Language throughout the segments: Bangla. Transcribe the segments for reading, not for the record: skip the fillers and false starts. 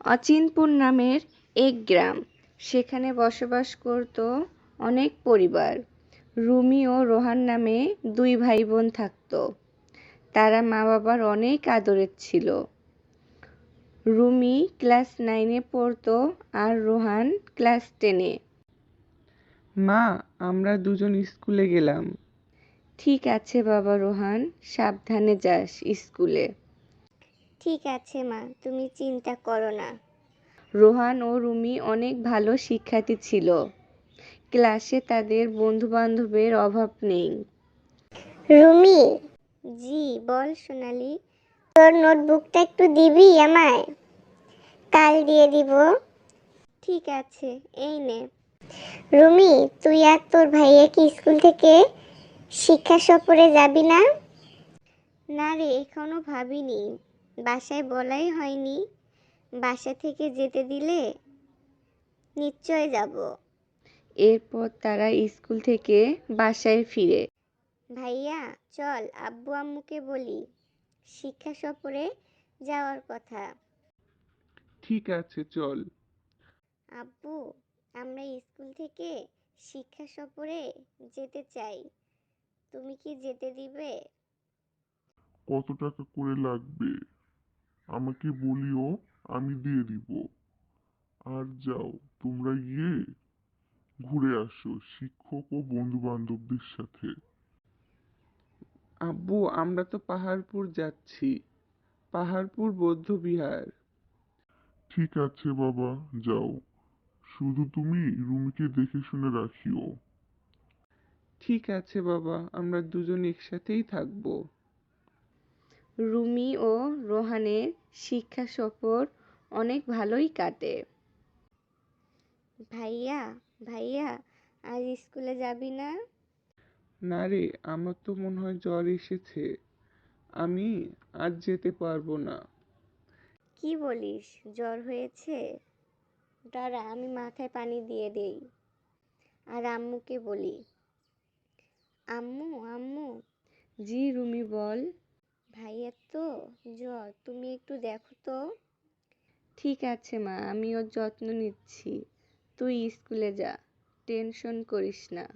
অচিনপুর নামের এক গ্রাম, সেখানে বসবাস করত অনেক পরিবার। রুমি ও রোহান নামে দুই ভাই বোন থাকত। তারা মা বাবার অনেক আদরের ছিল। রুমি ক্লাস 9-এ পড়তো আর রোহান ক্লাস 10-এ। মা, আমরা দুজন স্কুলে গেলাম। ঠিক আছে বাবা রোহান, সাবধানে যাস স্কুলে। ঠিক আছে মা, তুমি চিন্তা করো না। রোহান ও রুমি অনেক ভালো শিক্ষার্থী ছিল। ক্লাসে তাদের বন্ধু-বান্ধবের অভাব নেই। রুমি। জি বল সোনালি। তোর নোটবুকটা একটু দিবি আমায়? কাল দিয়ে দিব। ঠিক আছে, এই নে। রুমি, তুই আর তোর ভাইয়া কি স্কুল থেকে শিক্ষা সফরে যাবি না? না রে, এখনো ভাবিনি, বাসায় বলাই হয়নি। বাসা থেকে যেতে দিলে নিশ্চয় যাব। এরপর তারা স্কুল থেকে বাসায় ফিরে। ভাইয়া চল আব্বু আম্মুকে বলি শিক্ষা সফরে যাওয়ার কথা। ঠিক আছে, চল। আব্বু, আমরা স্কুল থেকে শিক্ষা সফরে যেতে চাই, তুমি কি যেতে দিবে? কত টাকা করে লাগবে আমাকে বলিও, আমি দিয়ে দিব। আর যাও, তোমরা গিয়ে ঘুরে আসো শিক্ষক ও বন্ধু বান্ধবদের সাথে। আব্বু, আমরা তো পাহাড়পুর যাচ্ছি। পাহাড়পুর বৌদ্ধবিহার। ঠিক আছে বাবা, যাও। শুধু তুমি রুমিকে দেখে শুনে রাখিও। ঠিক আছে বাবা, আমরা দুজন একসাথেই থাকবো। রুমি ও রোহানের শিক্ষা সফর অনেক ভালোই কাটে। ভাইয়া ভাইয়া আজ স্কুলে যাবি না? না রে, আমার তো মনে হয় জ্বর এসেছে। আমি আজ যেতে পারবো না। কি বলিস, জ্বর হয়েছে? দাঁড়া, আমি মাথায় পানি দিয়ে দেই। আর আম্মুকে বলি। আম্মু আম্মু, জি রুমি বল। ভাইয়ার তো জ্বর, তুমি একটু দেখো তো। ঠিক আছে মা, আমি ওর যত্ন নিচ্ছি। তুই স্কুলে যা, টেনশন করিস না।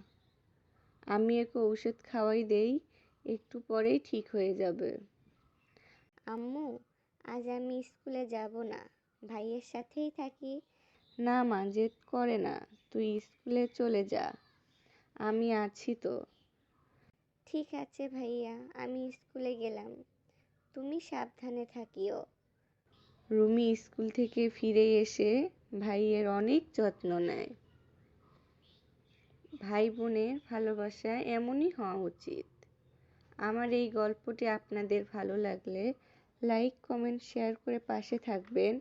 আমি ওকে ঔষধ খাওয়াই দেই, একটু পরেই ঠিক হয়ে যাবে। আম্মু, আজ আমি স্কুলে যাব না, ভাইয়ের সাথেই থাকি। না মা, জেদ করে না, তুই স্কুলে চলে যা, আমি আছি তো। ঠিক আছে ভাইয়া, আমি স্কুলে গেলাম, তুমি সাবধানে থাকিও। রুমি স্কুল থেকে ফিরে এসে ভাইয়ের অনেক যত্ন নেয়। ভাই বোনের ভালোবাসা এমনই হওয়া উচিত। আমার এই গল্পটি আপনাদের ভালো লাগলে লাইক কমেন্ট শেয়ার করে পাশে থাকবেন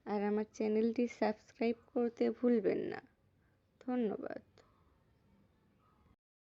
আর আমার চ্যানেলটি সাবস্ক্রাইব করতে ভুলবেন না। ধন্যবাদ।